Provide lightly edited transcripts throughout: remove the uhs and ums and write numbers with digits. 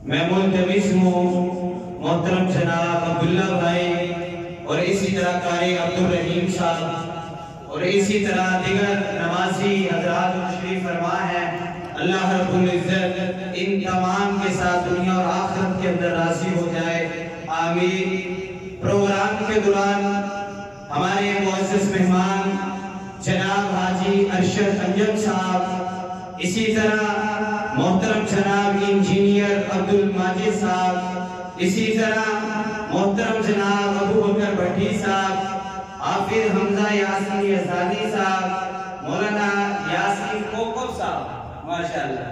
میں ملتمس ہوں محترم جناب عبداللہ بھائی اور اسی طرح قاری عبدالرحیم صاحب اور اسی طرح دیگر نمازی حضرات تشریف فرما ہے، اللہ رب العزت ان تمام کے ساتھ دنیا اور آخرت کے اندر راضی ہو جائے، آمین۔ پروگرام کے دوران ہمارے معزز مہمان جناب حاجی ارشد انجم صاحب، اسی طرح محترم جناب انجینئر عبدالماجد صاحب، اسی طرح محترم جناب ابو بکر بھٹی صاحب، حافظ حمزہ یاسین یزدانی صاحب، مولانا یاسین کوکب صاحب ماشاءاللہ،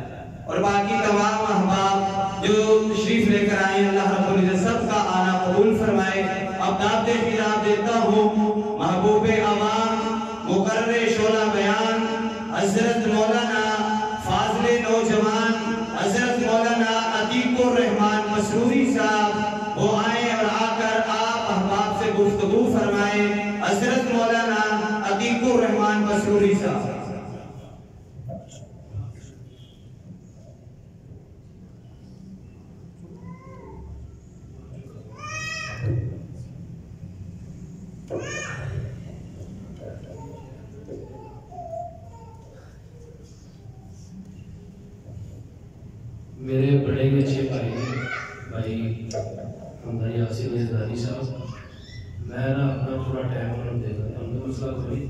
اور باقی تمام احباب جو تشریف لے کر آئے، اللہ رب العزت سب کا آنا قبول فرمائے۔ اب دعوت خطاب دیتا ہوں محبوب عوام مقرر شعلہ بیان حضرت مولانا فاضل نوجوان حضرت مولانا عتیق الرحمان مسروری صاحب، وہ آئیں اور آ کر آپ احباب سے گفتگو فرمائیں۔ حضرت مولانا عتیق الرحمان مسروری صاحب۔ میرے بڑے اچھے بھائی بھائی حمزہ یاسین یزدانی صاحب، میں نا اپنا تھوڑا ٹائم انہوں دے دیتا ہوں، مسئلہ کوئی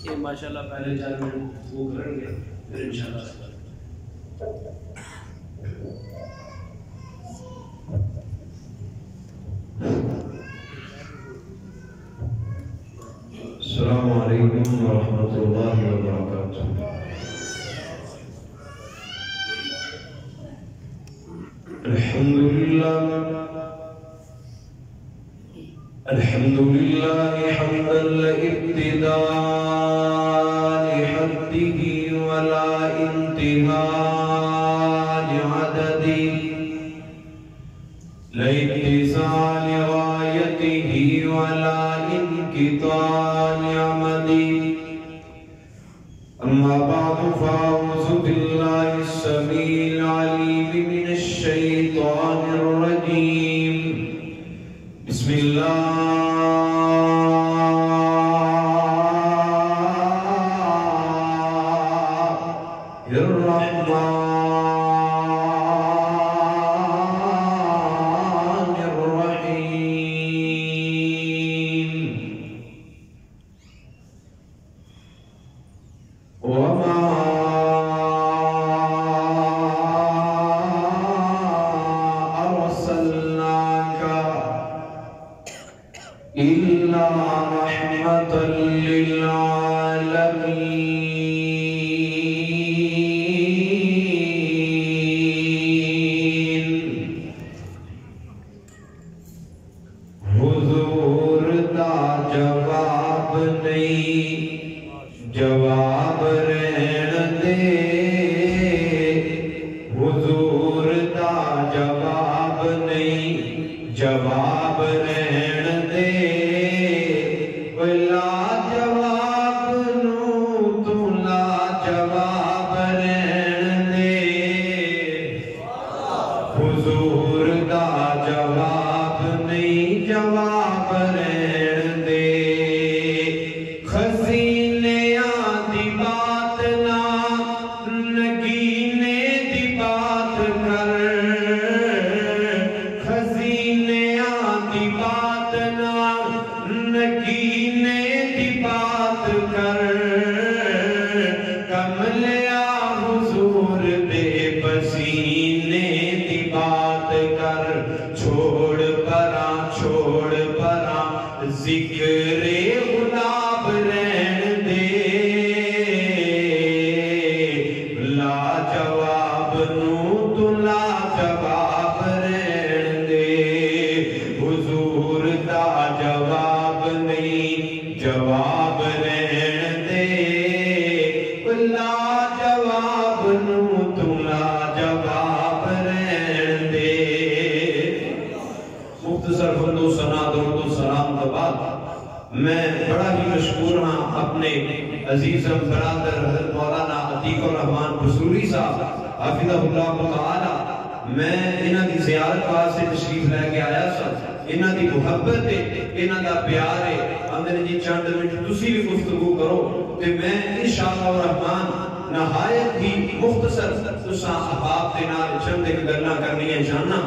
یہ ماشاءاللہ پہلے 4 منٹ وہ کریں گے پھر انشاءاللہ۔ السلام علیکم ورحمۃ اللہ وبرکاتہ۔ الحمد لله حمدا لابتداء حده ولا انتهاء لعدده، لا اتساع لغايته ولا انقطاع لأمده، أما بعد فأعوذ بالله السميع العليم من الشيطان الرجيم، بسم الله الرحمن الرحيم۔ وما أرسلناك إلا رحمة للعالمين۔ حضور دا جواب نہیں، جواب رہن دے، حضور دا جواب نہیں، جواب رہن دے، لا جواب نو تو لا جواب رہن دے، حضور دا جواب نہیں، جواب رہن دے، خزینیاں دی بات نہ نگینے دی بات کر، خزینیاں دی بات نہ نگینے دی بات کر، کملیا حضور دے پسینے دی بات کر، چھوڑ پراں ذکر غلاب رہن دے، لا جواب نو تو لا جواب رہن دے، حضور دا جواب نہیں، جواب رہن دے، لا جواب نو تو لا جواب رہن دے۔ مختصر فندو ثنا درود و سلام کے بعد میں بڑا ہی مشکور ہاں اپنے عزیزم برادر حضرت مولانا عتیق الرحمان مسروری صاحب، حافظہ اللہ تعالی میں انہاں دی زیارت واسطے تشریف لے کے آیا سا انہاں دی محبت ہے انہاں دا پیار ہے اندر جی چند منٹ تسی بھی گفتگو کرو تے میں انشاءاللہ الرحمن نہایت ہی مختصر تساں احباب دے نال چند ایک گلاں کرنیاں چاہنا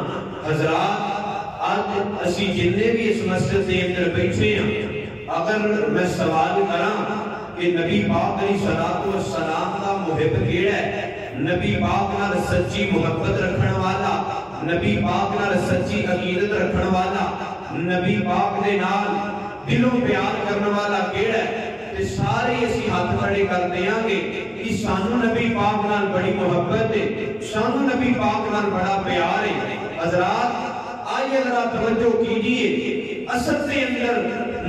حضرات آج اسی جننے بھی اس مسجد دے اندر بیٹھے ہیں اگر میں سوال کراں کہ نبی پاک علیہ الصلوۃ والسلام دا محب کیڑا ہے نبی پاک نال سچی محبت رکھن والا نبی پاک نال سچی عقیدت رکھن والا نبی پاک دے نال دلوں پیار کرنے والا کیڑا ہے تے سارے اسی ہاتھ کھڑے کر دیاں گے کہ سانو نبی پاک نال بڑی محبت ہے سانو نبی پاک نال بڑا پیار ہے حضرات آئیے ذرا توجہ کیجئے اصل کے اندر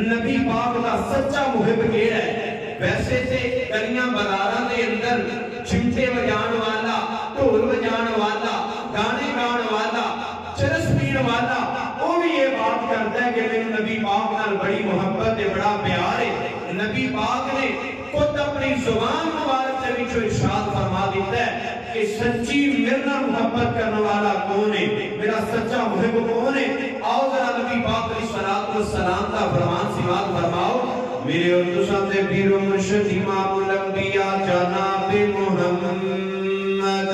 نبی پاک کا سچا محب کیڑا ہے ویسے تے گلیاں بازاراں دے اندر چمٹے بجان والا ڈھول بجان والا گانے گان والا چرس پین والا وہ بھی یہ بات کرتا ہے کہ میرے نبی پاک نال بڑی محبت ہے بڑا پیار ہے نبی پاک نے خود اپنی زبان مبارک سے بھی ارشاد فرما دیتا ہے کہ سچی میرے نال محبت کرنے والا کون ہے میرا سچا محب کون ہے آؤ ذرا نبی پاک علیہ الصلوۃ والسلام کا فرمان سماعت فرماؤ میرے اور تساں دے پیر و مرشد امام الانبیاء جناب محمد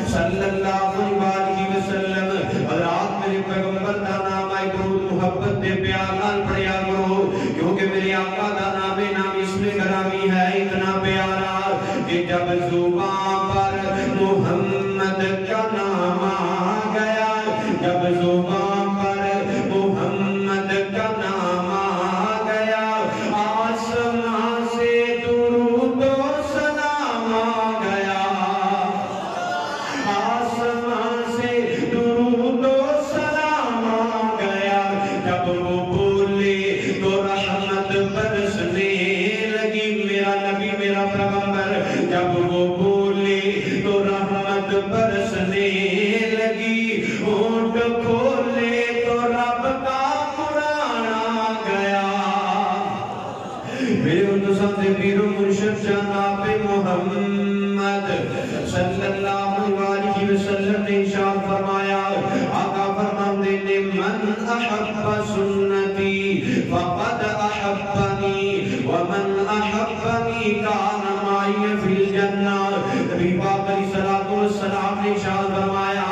صلی اللہ علیہ وسلم حضرات میرے پیغمبر دا نام ہے درود محبت دے پیار نال پڑھیا کرو کیونکہ میرے آقا دا نام اس میں گرامی ہے اتنا پیارا کہ جب زبان پر محمد کا نام آ گیا جب زبان پر محمد کا نام آ گیا آسمان سے درود و سلام آ گیا آسمان سے درود و سلام آ گیا جب وہ بولے تو رحمت برسنے لگی میرا نبی میرا پیغمبر جب وہ بولے تو رحمت برسنے لگی ہونٹ کھولے تو رب کا قرآن آ گیا میرے اندسان سے پیر و مرشد جناب محمد صلی اللہ علیہ وسلم نے ارشاد فرمایا آقا فرماتے نے من احب سنتی فقد احبنی ومن احبنی کان معی فی الجنہ نبی پاک علیہ الصلوۃ والسلام نے ارشاد فرمایا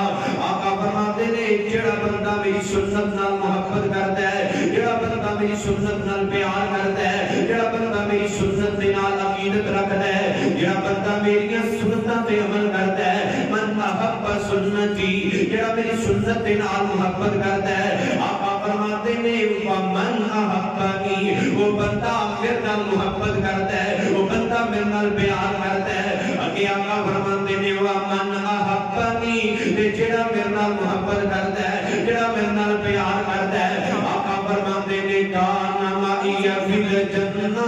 آقا فرماتے نے جڑا بندہ میری سنت نال محبت کرتا ہے جڑا بندہ میری سنت نال پیار کرتا ہے جڑا بندہ میری سنت دے نال عقیدت رکھتا ہے جڑا بندہ میری سنتاں تے عمل کرتا ہے من احب سنتی جڑا میری سنت دے نال محبت کرتا ہے آقا فرماتے نے ومن احبنی وہ بندہ میرے نال محبت کرتا ہے وہ بندہ میرے نال پیار کرتا ہے اگے آقا فرماتے نے ومن احبنی تے جڑا میرے نال محبت کرتا ہے جڑا میرے نال پیار کرتا ہے آقا فرماتے نے کان معی فی الجنہ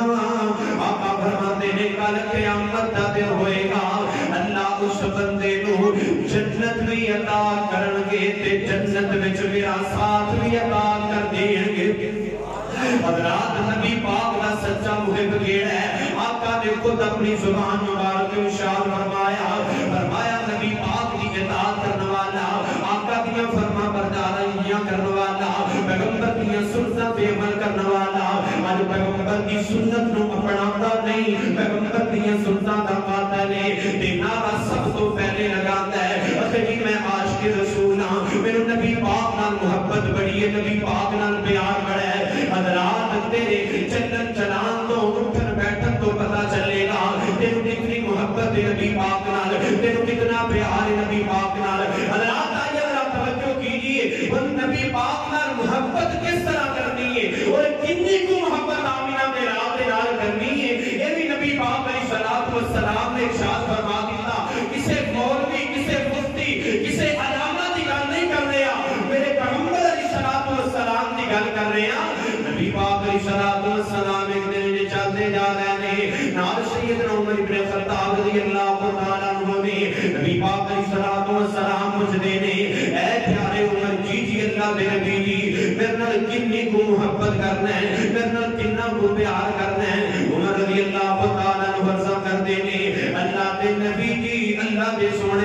آقا فرماتے نے کل قیامت دا دن ہوئے گا اللہ اس بندے نو جنت بھی عطا کرن گے تے جنت وچ میرا ساتھ بھی عطا کر دین گے حضرات نبی پاک دا سچا محب کیڑا ہے آقا نے خود اپنی زبان مبارک ارشاد فرمایا نبی پاک دی اطاعت کرنے والا آقا دیاں فرما برداریاں کرنے والا پیغمبر دیاں سنتاں پہ عمل کرنے والا آج پیغمبر دی سنت نو اپناتا نہیں پیغمبر دیاں سنتاں دا قاتل ہے تے نعرہ سب تو پہلے لگاتا ہے اخری میں عاشق رسول ہاں میرے نبی پاک نال محبت بڑی ہے نبی پاک نال پیار بڑا ہے حضرات تیرے چلن چلان تو اٹھن بیٹھن تو پتہ چلے گا تیرے کتنی محبت ہے نبی پاک نال تیرے کتنا پیار ہے نبی پاک نال حضرات آئیے ذرا توجہ کیجئے وہ نبی پاک نال محبت کس طرح کرنی ہے اور کتنی کو محبت آمینہ میں رات نال کرنی ہے یہ بھی نبی پاک علیہ الصلوۃ والسلام نے ارشاد فرما دیتا کسے مولوی کسے مفتی کسے علامہ دی گل نہیں کر رہا میرے پیغمبر علیہ الصلوۃ والسلام دی گل کر رہے ہیں نبی پاک علیہ الصلوۃ والسلام ایک دن چلتے جا رہے ہیں نال سیدنا عمر بن خطاب رضی اللہ تعالی عنہ نے نبی پاک علیہ الصلوۃ والسلام پوچھتے نے اے پیارے عمر جی اللہ دے نبی جی میرے نال کتنی کو محبت کرنا ہے میرے نال کتنا کو پیار کرنا ہے عمر رضی اللہ تعالی عنہ عرض کرتے نے اللہ دے نبی جی اللہ دے سونے